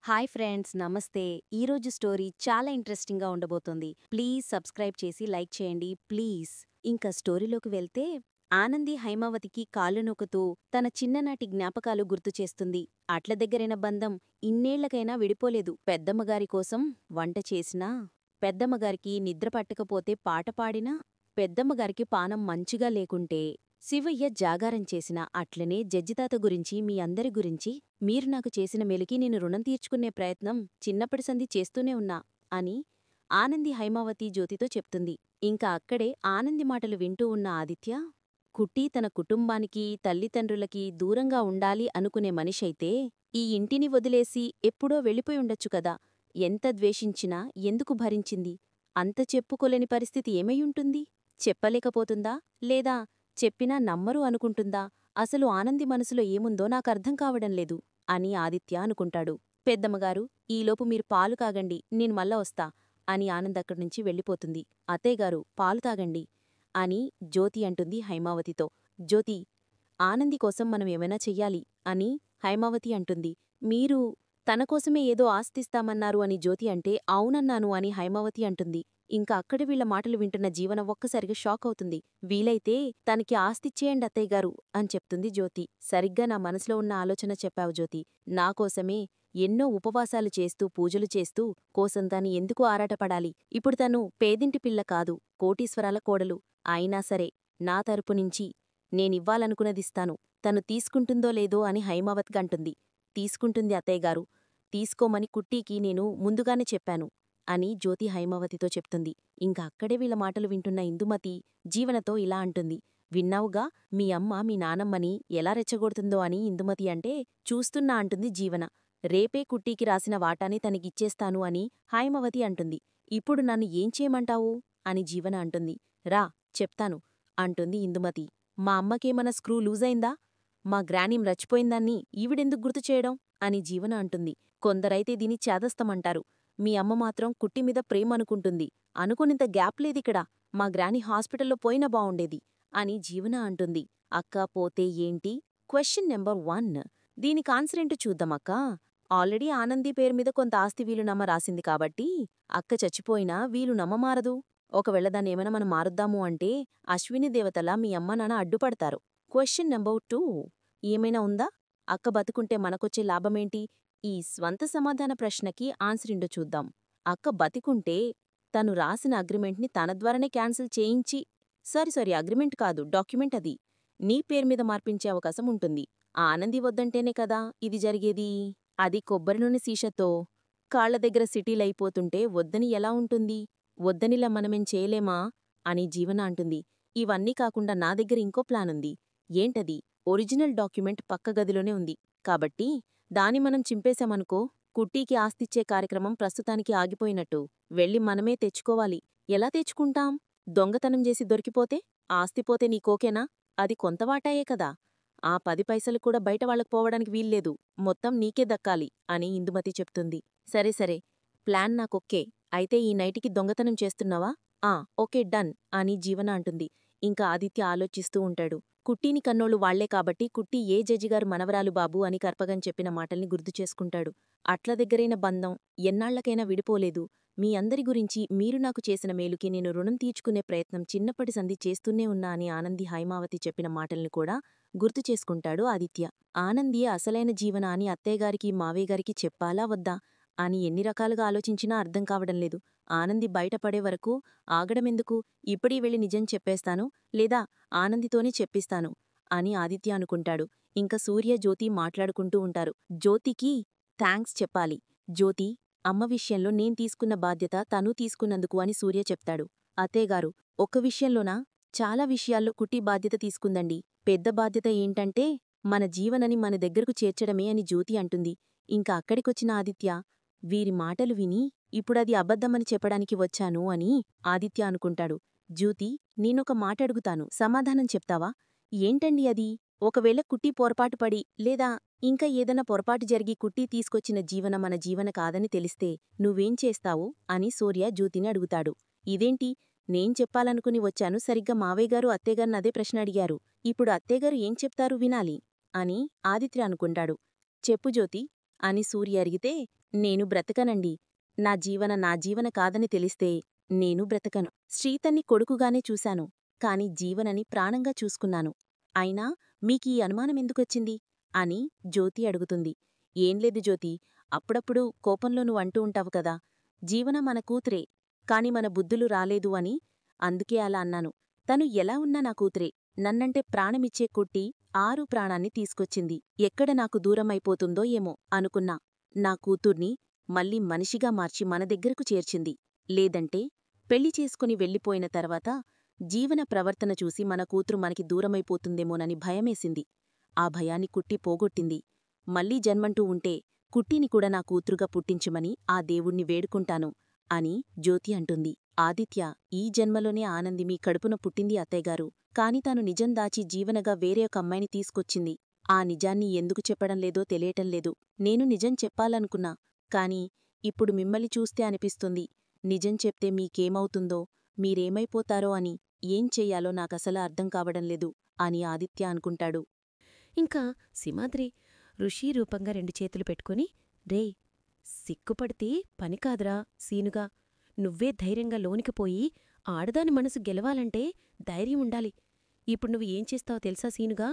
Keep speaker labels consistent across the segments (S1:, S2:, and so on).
S1: Hi friends, నమస్తే. ఈరోజు story చాలా ఇంట్రెస్టింగ్గా ఉండబోతోంది. ప్లీజ్ సబ్స్క్రైబ్ చేసి లైక్ చేయండి ప్లీజ్. ఇంకా స్టోరీలోకి వెళ్తే, ఆనంది హైమావతికి కాళ్ళు నొక్కుతూ తన చిన్ననాటి జ్ఞాపకాలు గుర్తు చేస్తుంది. అట్ల దగ్గరైన బంధం ఇన్నేళ్లకైనా విడిపోలేదు. పెద్దమ్మగారి కోసం వంట చేసినా, పెద్దమ్మగారికి నిద్ర పట్టకపోతే పాట పాడినా, పెద్దమ్మగారికి పానం మంచిగా లేకుంటే శివయ్య జాగారం చేసినా, అట్లనే జడ్జితాత గురించి మీ అందరి గురించి మీరు నాకు చేసిన మేలుకి నేను రుణం తీర్చుకునే ప్రయత్నం చిన్నప్పటి సంధి చేస్తూనే ఉన్నా అని ఆనంది హైమావతి జ్యోతితో చెప్తుంది. ఇంకా అక్కడే ఆనంది మాటలు వింటూ ఉన్న ఆదిత్య, కుట్టి తన కుటుంబానికి తల్లిదండ్రులకి దూరంగా ఉండాలి అనుకునే మనిషైతే ఈ ఇంటిని వదిలేసి ఎప్పుడో వెళ్ళిపోయి ఉండొచ్చు కదా. ఎంత ద్వేషించినా ఎందుకు భరించింది? అంత చెప్పుకోలేని పరిస్థితి ఏమయ్యుంటుంది? చెప్పలేకపోతుందా, లేదా చెప్పినా నమ్మరు అనుకుంటుందా? అసలు ఆనంది మనసులో ఏముందో నాకర్థం కావడంలేదు అని ఆదిత్య అనుకుంటాడు. పెద్దమ్మగారు, ఈలోపు మీరు పాలు కాగండి, నేను మళ్ళా వస్తా అని ఆనంద్ అక్కడ్నుంచి వెళ్ళిపోతుంది. అత్తయ్యగారు, పాలు తాగండి అని జ్యోతి అంటుంది హైమావతితో. జ్యోతి, ఆనంది కోసం మనం ఏమైనా చెయ్యాలి అని హైమావతి అంటుంది. మీరు తనకోసమే ఏదో ఆస్తిస్తామన్నారు అని జ్యోతి అంటే, అవునన్నాను అని హైమావతి అంటుంది. ఇంకా అక్కడ వీళ్ల మాటలు వింటున్న జీవన ఒక్కసారిగా షాక్ అవుతుంది. వీలైతే తనకి ఆస్తిచ్చేయండి అత్తయ్యగారు అని చెప్తుంది జ్యోతి. సరిగ్గా నా మనసులో ఉన్న ఆలోచన చెప్పావు జ్యోతి. నాకోసమే ఎన్నో ఉపవాసాలు చేస్తూ పూజలు చేస్తూ కోసం తను ఎందుకు ఆరాటపడాలి? ఇప్పుడు తను పేదింటి పిల్ల కాదు, కోటీశ్వరాల కోడలు. అయినా సరే నా తరపునుంచి నేనివ్వాలనుకున్నదిస్తాను. తను తీసుకుంటుందో లేదో అని హైమావతికంటుంది. తీసుకుంటుంది అత్తయ్యగారు. తీసుకోమని కుట్టీకి నేను ముందుగానే చెప్పాను అని జ్యోతి హైమావతితో చెప్తుంది. ఇంక అక్కడే వీళ్ళ మాటలు వింటున్న ఇందుమతి జీవనతో ఇలా అంటుంది. విన్నావుగా, మీ అమ్మ మీ నానమ్మని ఎలా రెచ్చగొడుతుందో అని ఇందుమతి అంటే, చూస్తున్నా అంటుంది జీవన. రేపే కుట్టీకి రాసిన వాటాని తనకిచ్చేస్తాను అని హైమావతి అంటుంది. ఇప్పుడు నన్ను ఏం చేయమంటావు అని జీవన అంటుంది. రా చెప్తాను అంటుంది ఇందుమతి. మా అమ్మకేమన్నా స్క్రూ లూజైందా? మా గ్రానీం రచ్చిపోయిందాన్ని ఈవిడెందుకు గుర్తు చేయడం అని జీవన అంటుంది. కొందరైతే దీని చేదస్తమంటారు. మీ అమ్మ మాత్రం కుట్టిమీద ప్రేమనుకుంటుంది. అనుకునింత గ్యాప్ లేదిక్కడ. మా గ్రాని హాస్పిటల్లో పోయినా బావుండేది అని జీవన అంటుంది. అక్కా, పోతే ఏంటి? Question number 1. దీనికాన్సరేంటో చూద్దామక్కా. ఆల్రెడీ ఆనంది పేరుమీద కొంత ఆస్తి వీలునామా రాసింది కాబట్టి అక్క చచ్చిపోయినా వీలు నమ్మమారదు. ఒకవేళ దాన్నేమైనా మనం మారుద్దాము అంటే అశ్విని దేవతలా మీ అమ్మ నాన్న అడ్డుపడతారు. Question number 2. ఏమైనా ఉందా? అక్క బతుకుంటే మనకొచ్చే లాభమేంటి? ఈ స్వంత సమాధాన ప్రశ్నకి ఆన్సరిండో చూద్దాం. అక్క బతికుంటే తను రాసిన అగ్రిమెంట్ని తన ద్వారానే క్యాన్సిల్ చేయించి, సారీ అగ్రిమెంట్ కాదు, డాక్యుమెంట్ అది, నీ పేరుమీద మార్పించే అవకాశం ఉంటుంది. ఆ ఆనంది వద్దంటేనే కదా ఇది జరిగేది. అది కొబ్బరి నూనె సీషతో కాళ్ల దగ్గర సిటీలైపోతుంటే వద్దని ఎలా ఉంటుంది? వద్దనిలా మనమేం చేయలేమా అని జీవన అంటుంది. ఇవన్నీ కాకుండా నా దగ్గర ఇంకో ప్లానుంది. ఏంటది? ఒరిజినల్ డాక్యుమెంట్ పక్క గదిలోనే ఉంది కాబట్టి దాని మనం చింపేశామనుకో, కుట్టీకి ఆస్తిచ్చే కార్యక్రమం ప్రస్తుతానికి ఆగిపోయినట్టు. వెళ్ళి మనమే తెచ్చుకోవాలి. ఎలా తెచ్చుకుంటాం? దొంగతనం చేసి దొరికిపోతే? ఆస్తిపోతే నీకోకేనా? అది కొంతవాటాయే కదా. ఆ 10 పైసలు కూడా బయట వాళ్ళకు పోవడానికి వీల్లేదు. మొత్తం నీకే దక్కాలి అని ఇందుమతి చెప్తుంది. సరే ప్లాన్ నాకొక్కే. అయితే ఈ నైటికి దొంగతనం చేస్తున్నావా? ఓకే, డన్ అని జీవన అంటుంది. ఇంకా ఆదిత్య ఆలోచిస్తూ ఉంటాడు. కుట్టీని కన్నోళ్లు వాళ్లే కాబట్టి కుట్టి ఏ జడ్జిగారు మనవరాలు బాబు అని కర్పగం చెప్పిన మాటల్ని గుర్తు చేసుకుంటాడు. అట్ల దగ్గరైన బంధం ఎన్నాళ్లకైనా విడిపోలేదు. మీ అందరి గురించి మీరు నాకు చేసిన మేలుకి నేను రుణం తీర్చుకునే ప్రయత్నం చిన్నప్పటి సంధి చేస్తూనే ఉన్నా అని ఆనంది హైమావతి చెప్పిన మాటల్ని కూడా గుర్తు చేసుకుంటాడు ఆదిత్య. ఆనంది అసలైన జీవన అని అత్తయ్యగారికి మావయ్యగారికి చెప్పాలా వద్దా అని ఎన్ని రకాలుగా ఆలోచించినా అర్థం కావడంలేదు. ఆనంది బయటపడే వరకు ఆగడమెందుకు? ఇప్పుడీ వెళ్ళి నిజం చెప్పేస్తాను, లేదా ఆనందితోనే చెప్పిస్తాను అని ఆదిత్య అనుకుంటాడు. ఇంక సూర్య జ్యోతి మాట్లాడుకుంటూ ఉంటారు. జ్యోతికి థాంక్స్ చెప్పాలి. జ్యోతి, అమ్మ విషయంలో నేను తీసుకున్న బాధ్యత తనూ తీసుకున్నందుకు అని సూర్య చెప్తాడు. అత్తయ్యగారు, ఒక్క విషయంలోనా? చాలా విషయాల్లో కుట్టి బాధ్యత తీసుకుందండి. పెద్ద బాధ్యత ఏంటంటే మన జీవనని మన దగ్గరకు చేర్చడమే అని జ్యోతి అంటుంది. ఇంక అక్కడికొచ్చిన ఆదిత్య, వీరి మాటలు విని ఇప్పుడది అబద్ధమని చెప్పడానికి వచ్చాను అని ఆదిత్య అనుకుంటాడు. జ్యోతి, నేనొక మాటడుగుతాను, సమాధానం చెప్తావా? ఏంటండి అది? ఒకవేళ కుట్టి పొరపాటుపడి లేదా ఇంకా ఏదన్నా పొరపాటు జరిగి కుట్టి తీసుకొచ్చిన జీవన మన జీవన కాదని తెలిస్తే నువ్వేం చేస్తావు అని సూర్య జ్యోతిని అడుగుతాడు. ఇదేంటి, నేను చెప్పాలనుకుని వచ్చాను, సరిగ్గా మావయ్యగారు అత్తయ్యగారిని అదే ప్రశ్న అడిగారు. ఇప్పుడు అత్తయ్యగారు ఏం చెప్తారు వినాలి అని ఆదిత్య అనుకుంటాడు. చెప్పు జ్యోతి అని సూర్య అడిగితే, నేను బ్రతకనండి. నా జీవన కాదని తెలిస్తే నేను బ్రతకను. శ్రీతన్ని కొడుకుగానే చూశాను. కాని జీవనని ప్రాణంగా చూసుకున్నాను. అయినా మీకీ అనుమానమెందుకొచ్చింది? అని జ్యోతి అడుగుతుంది. ఏంలేదు జ్యోతి, అప్పుడప్పుడు కోపంలో నువ్వంటూ ఉంటావు కదా, జీవన మన కూతురే, కాని మన బుద్ధులు రాలేదు అని. అందుకే అలా అన్నాను. తను ఎలా ఉన్నా నా కూతురే. నన్నంటే ప్రాణమిచ్చే కుట్టి ఆరు ప్రాణాన్ని తీసుకొచ్చింది. ఎక్కడ నాకు దూరమైపోతుందో ఏమో అనుకున్నా. నా కూతుర్ని మళ్ళీ మనిషిగా మార్చి మన దగ్గరకు చేర్చింది. లేదంటే పెళ్లి చేసుకుని వెళ్ళిపోయిన తర్వాత జీవన ప్రవర్తన చూసి మన కూతురు మనకి దూరమైపోతుందేమోనని భయమేసింది. ఆ భయాన్ని కుట్టి పోగొట్టింది. మళ్ళీ జన్మంటూ ఉంటే కుట్టిని కూడా నా కూతురుగా పుట్టించమని ఆ దేవుణ్ణి వేడుకుంటాను అని జ్యోతి అంటుంది. ఆదిత్య, ఈ జన్మలోనే ఆనంది మీ కడుపున పుట్టింది అత్తయ్యగారు. కాని తాను నిజం దాచి జీవనగా వేరే ఒక అమ్మాయిని తీసుకొచ్చింది. ఆ నిజాన్ని ఎందుకు చెప్పడం లేదో తెలియటంలేదు. నేను నిజం చెప్పాలనుకున్నా, కాని ఇప్పుడు మిమ్మల్ని చూస్తే అనిపిస్తుంది, నిజం చెప్తే మీకేమవుతుందో, మీరేమైపోతారో అని. ఏం చెయ్యాలో నాకసలా అర్థం కావడంలేదు అని ఆదిత్య అనుకుంటాడు.
S2: ఇంకా సింహాద్రి ఋషి రూపంగా 2 చేతులు పెట్టుకుని, రేయ్, సిగ్గుపడితే పనికాదురా సీనుగా. నువ్వే ధైర్యంగా లోనికిపోయి ఆడదాని మనసు గెలవాలంటే ధైర్యం ఉండాలి. ఇప్పుడు నువ్వు ఏం చేస్తావో తెలుసా సీనుగా?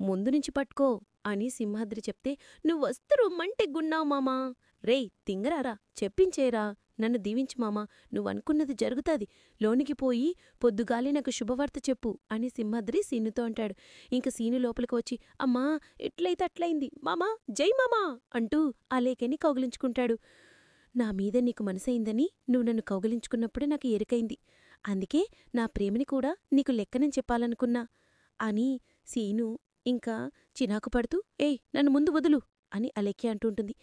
S2: ముందునుంచి పట్టుకో అని సింహాద్రి చెప్తే, నువ్వొస్తు రొమ్మంటే గున్నావు మామా. రేయ్ తింగరారా, చెప్పించేరా, నన్ను దీవించు మామా, నువ్వనుకున్నది జరుగుతాది. లోనికి పోయి పొద్దుగాలే నాకు శుభవార్త చెప్పు అని సింహాద్రి సీనుతో అంటాడు. ఇంక సీను లోపలికి వచ్చి, అమ్మా ఎట్లయితే అట్లయింది మామా, జై మామా అంటూ ఆ లేఖని కౌగిలించుకుంటాడు. నా మీద నీకు మనసయిందని నువ్వు నన్ను కౌగిలించుకున్నప్పుడే నాకు ఎరుకైంది. అందుకే నా ప్రేమని కూడా నీకు లెక్కనని చెప్పాలనుకున్నా అని సీను ఇంకా చిరాకు పడుతూ, ఏయ్ నన్ను ముందు వదులు అని అలేఖ్య అంటుంటుంది.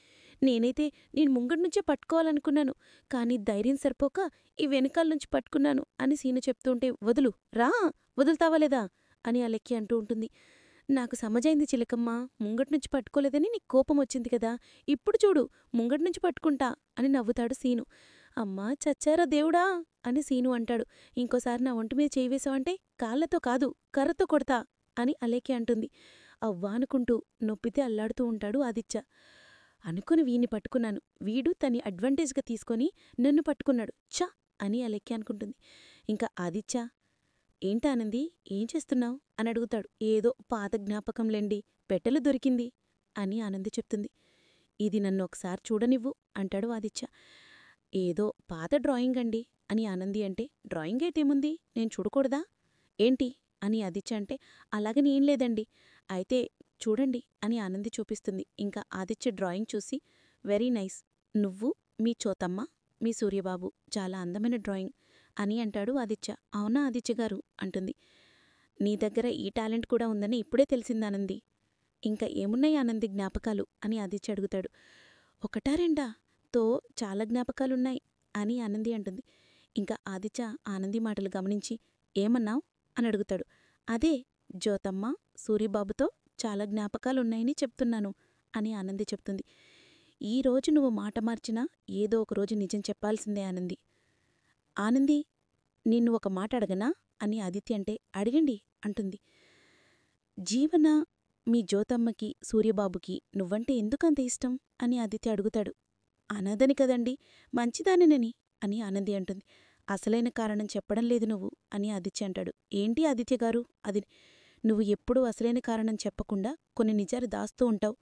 S2: నేనైతే నేను ముంగడ్నుంచే పట్టుకోవాలనుకున్నాను, కాని ధైర్యం సరిపోక ఈ వెనకాల నుంచి పట్టుకున్నాను అని సీను చెప్తుంటే, వదులు రా, వదులుతావా లేదా అని అలేఖ్య అంటూ ఉంటుంది. నాకు సమజైంది చిలకమ్మ, ముంగట్నుంచి పట్టుకోలేదని నీకు కోపం వచ్చింది కదా, ఇప్పుడు చూడు ముంగట్నుంచి పట్టుకుంటా అని నవ్వుతాడు సీను. అమ్మా చచ్చారా దేవుడా అని సీను అంటాడు. ఇంకోసారి నా ఒంటి మీద చేయి వేశావంటే కాళ్లతో కాదు కర్రతో కొడతా అని అలేఖ్య అంటుంది. అవ్వా అనుకుంటూ నొప్పితే అల్లాడుతూ ఉంటాడు ఆదిత్య. అనుకుని వీణ్ణి పట్టుకున్నాను, వీడు తని అడ్వాంటేజ్గా తీసుకొని నన్ను పట్టుకున్నాడు ఛ అని అలేఖ్య అనుకుంటుంది. ఇంకా ఆదిత్య, ఏంటానంది, ఏం చేస్తున్నావు అని అడుగుతాడు. ఏదో పాత జ్ఞాపకంలేండి, పెట్టెలు దొరికింది అని ఆనంది చెప్తుంది. ఇది నన్ను ఒకసారి చూడనివ్వు అంటాడు ఆదిత్య. ఏదో పాత డ్రాయింగ్ అండి అని ఆనంది అంటే, డ్రాయింగ్ అయితేముంది, నేను చూడకూడదా ఏంటి అని ఆదిత్య అంటే, అలాగని ఏం లేదండి, అయితే చూడండి అని ఆనంది చూపిస్తుంది. ఇంకా ఆదిత్య డ్రాయింగ్ చూసి, వెరీ నైస్, నువ్వు, మీ చోతమ్మ, మీ సూర్యబాబు చాలా అందమైన డ్రాయింగ్ అని అంటాడు ఆదిత్య. అవునా ఆదిత్యగారు అంటుంది. నీ దగ్గర ఈ టాలెంట్ కూడా ఉందని ఇప్పుడే తెలిసిందానంది. ఇంకా ఏమున్నాయి ఆనంది జ్ఞాపకాలు అని ఆదిత్య అడుగుతాడు. ఒకటా రెండా తో చాలా జ్ఞాపకాలున్నాయి అని ఆనంది అంటుంది. ఇంకా ఆదిత్య ఆనంది మాటలు గమనించి, ఏమన్నావ్ అని అడుగుతాడు. అదే జ్యోతమ్మ, సూరిబాబుతో చాలా జ్ఞాపకాలున్నాయని చెప్తున్నాను అని ఆనంది చెప్తుంది. ఈరోజు నువ్వు మాట మార్చినా ఏదో ఒకరోజు నిజం చెప్పాల్సిందే ఆనంది. ఆనంది, నిన్ను ఒక మాట అడగనా అని ఆదిత్య అంటే, అడగండి అంటుంది. జీవన మీ జ్యోతమ్మకి, సూర్యబాబుకి నువ్వంటే ఎందుకంత ఇష్టం అని ఆదిత్య అడుగుతాడు. అనాథని కదండి, మంచిదానినని అని ఆనంది అంటుంది. అసలైన కారణం చెప్పడం లేదు నువ్వు అని ఆదిత్య అంటాడు. ఏంటి ఆదిత్యగారు అది, నువ్వు ఎప్పుడూ అసలైన కారణం చెప్పకుండా కొన్ని నిజాలు దాస్తూ ఉంటావు.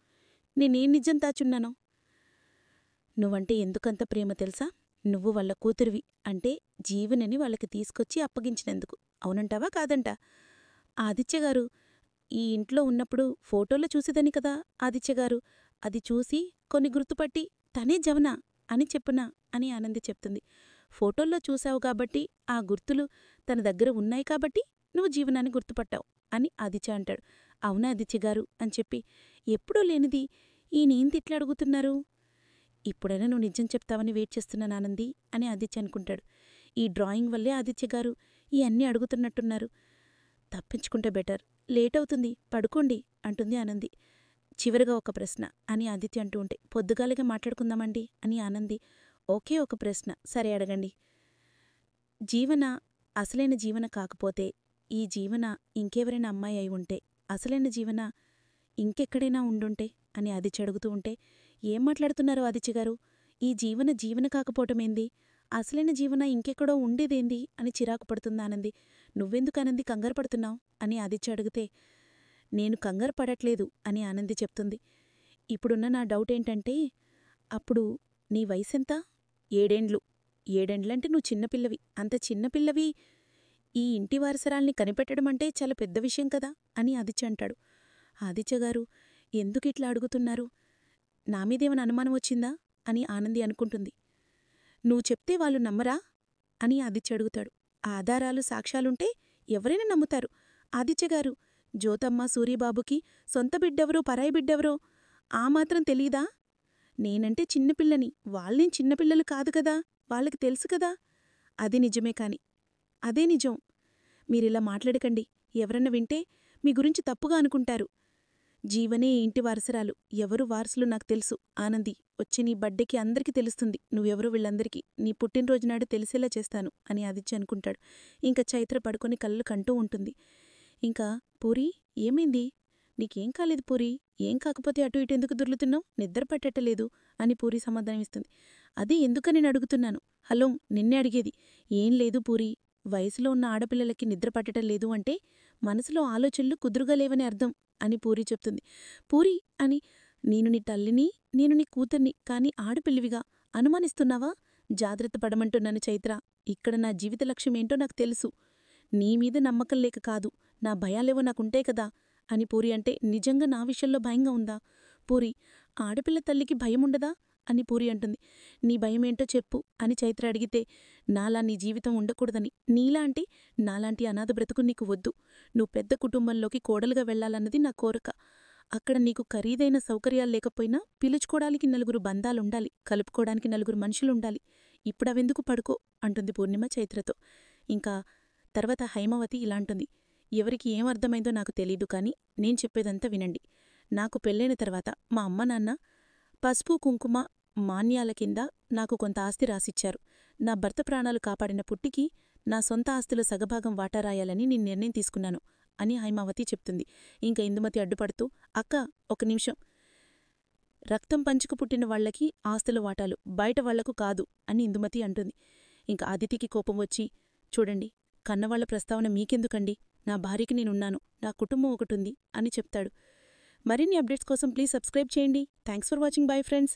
S2: నేనేం నిజం దాచున్నానో? నువ్వంటే ఎందుకంత ప్రేమ తెలుసా? నువ్వు వాళ్ళ కూతురివి అంటే జీవనని వాళ్ళకి తీసుకొచ్చి అప్పగించినందుకు. అవునంటావా కాదంటా? ఆదిత్యగారు, ఈ ఇంట్లో ఉన్నప్పుడు ఫోటోలో చూసేదని కదా ఆదిత్యగారు, అది చూసి కొన్ని గుర్తుపట్టి తనే జవన అని చెప్పునా అని ఆనంది చెప్తుంది. ఫోటోల్లో చూశావు కాబట్టి, ఆ గుర్తులు తన దగ్గర ఉన్నాయి కాబట్టి నువ్వు జీవనాన్ని గుర్తుపట్టావు అని ఆదిత్య అంటాడు. అవునా ఆదిత్యగారు అని చెప్పి, ఎప్పుడూ లేనిది ఈయనేం తిట్లడుగుతున్నారు? ఇప్పుడైనా నువ్వు నిజం చెప్తావని వెయిట్ చేస్తున్నాను ఆనంది అని ఆదిత్య అనుకుంటాడు. ఈ డ్రాయింగ్ వల్లే ఆదిత్యగారు ఈ అన్నీ అడుగుతున్నట్టున్నారు. తప్పించుకుంటే బెటర్, లేటవుతుంది, పడుకోండి అంటుంది ఆనంది. చివరిగా ఒక ప్రశ్న అని ఆదిత్య అంటూ ఉంటే, పొద్దుగాలిగా మాట్లాడుకుందామండి అని ఆనంది. ఓకే, ఒక ప్రశ్న, సరే అడగండి. జీవన అసలైన జీవన కాకపోతే, ఈ జీవన ఇంకెవరైనా అమ్మాయి అయి ఉంటే, అసలైన జీవన ఇంకెక్కడైనా ఉండుంటే అని ఆదిత్య అడుగుతూ ఉంటే, ఏం మాట్లాడుతున్నారు ఆదిత్యగారు?
S3: ఈ జీవన కాకపోవటమేంది? అసలైన జీవన ఇంకెక్కడో ఉండేదేంది అని చిరాకు పడుతుందానంది. నువ్వెందుకు ఆనంది కంగారు పడుతున్నావు అని ఆదిత్య అడిగితే, నేను కంగారు పడట్లేదు అని ఆనంది చెప్తుంది. ఇప్పుడున్న నా డౌటేంటంటే, అప్పుడు నీ వయసెంత? 7 ఏడేండ్లంటే నువ్వు చిన్నపిల్లవి. అంత చిన్నపిల్లవి ఈ ఇంటి వారసరాల్ని కనిపెట్టడమంటే చాలా పెద్ద విషయం కదా అని ఆదిత్య అంటాడు. ఆదిత్యగారు ఎందుకిట్లా అడుగుతున్నారు? నామీదేమైనా అనుమానం వచ్చిందా అని ఆనంది అనుకుంటుంది. నువ్వు చెప్తే వాళ్ళు నమ్మరా అని ఆదిత్య అడుగుతాడు. ఆధారాలు సాక్ష్యాలుంటే ఎవరైనా నమ్ముతారు. ఆదిత్యగారు, జ్యోతమ్మ సూరిబాబుకి సొంత బిడ్డెవరో పరాయి బిడ్డెవరో ఆ మాత్రం తెలీదా? నేనంటే చిన్నపిల్లని, వాళ్ళేం చిన్నపిల్లలు కాదు కదా, వాళ్ళకి తెలుసు కదా. అది నిజమే కాని అదే నిజం. మీరిలా మాట్లాడకండి. ఎవరన్నా వింటే మీ గురించి తప్పుగా అనుకుంటారు. జీవనే ఇంటి వారసరాలు. ఎవరు వారసులు నాకు తెలుసు. ఆనంది, వచ్చి నీ బర్త్డేకి అందరికీ తెలుస్తుంది నువ్వెవరో వీళ్ళందరికీ. నీ పుట్టినరోజునాడు తెలిసేలా చేస్తాను అని ఆదిత్య అనుకుంటాడు. ఇంకా చైత్ర పడుకొని కళ్ళు కంటూ ఉంటుంది. ఇంకా పూరి, ఏమైంది? నీకేం కాలేదు పూరి. ఏం కాకపోతే అటు ఇటు ఎందుకు దొర్లుతున్నావు? నిద్ర పట్టలేదు అని పూరి సమాధానమిస్తుంది. అది ఎందుకని నేను అడుగుతున్నాను. హలో, నిన్నే అడిగేది. ఏం లేదు పూరి. వయసులో ఉన్న ఆడపిల్లలకి నిద్ర పట్టడం లేదు అంటే మనసులో ఆలోచనలు కుదురుగా లేవని అర్థం అని పూరి చెప్తుంది. పూరి అని, నేను నీ తల్లిని, నేను నీ కూతుర్ని, కాని ఆడపిల్లివిగా అనుమానిస్తున్నావా? జాగ్రత్త పడమంటున్నాను చైత్ర. ఇక్కడ నా జీవిత లక్ష్యమేంటో నాకు తెలుసు. నీమీద నమ్మకం లేక కాదు, నా భయాలేవో నాకుంటే కదా అని పూరి అంటే, నిజంగా నా విషయంలో భయంగా ఉందా? పూరి, ఆడపిల్ల తల్లికి భయముండదా అని పూరి అంటుంది. నీ భయమేంటో చెప్పు అని చైత్ర అడిగితే, నాలా నీ జీవితం ఉండకూడదని, నీలాంటి నాలాంటి అనాథ బ్రతుకు నీకు వద్దు. నువ్వు పెద్ద కుటుంబంలోకి కోడలుగా వెళ్లాలన్నది నా కోరిక. అక్కడ నీకు ఖరీదైన సౌకర్యాలు లేకపోయినా పిలుచుకోవడానికి నలుగురు బంధాలుండాలి, కలుపుకోవడానికి నలుగురు మనుషులుండాలి. ఇప్పుడవెందుకు పడుకో అంటుంది పూర్ణిమ చైత్రతో. ఇంకా తర్వాత హైమవతి ఇలా అంటుంది. ఎవరికి ఏం అర్థమైందో నాకు తెలీదు కాని నేను చెప్పేదంతా వినండి. నాకు పెళ్ళైన తర్వాత మా అమ్మ నాన్న పసుపు కుంకుమ మాన్యాల కింద నాకు కొంత ఆస్తి రాసిచ్చారు. నా భర్త ప్రాణాలు కాపాడిన పుట్టికి నా సొంత ఆస్తిలో సగభాగం వాటా రాయాలని నేను నిర్ణయం తీసుకున్నాను అని హైమావతి చెప్తుంది. ఇంకా ఇందుమతి అడ్డుపడుతూ, అక్క, ఒక నిమిషం. రక్తం పంచుకు పుట్టిన వాళ్లకి ఆస్తుల వాటాలు, బయట వాళ్లకు కాదు అని ఇందుమతి అంటుంది. ఇంకా ఆదితికి కోపం వచ్చి, చూడండి, కన్నవాళ్ల ప్రస్తావన మీకెందుకండి? నా భార్యకి నేనున్నాను, నా కుటుంబం ఒకటుంది అని చెప్తాడు. మరిన్ని అప్డేట్స్ కోసం ప్లీజ్ సబ్స్క్రైబ్ చేయండి. Thanks for watching. Bye friends.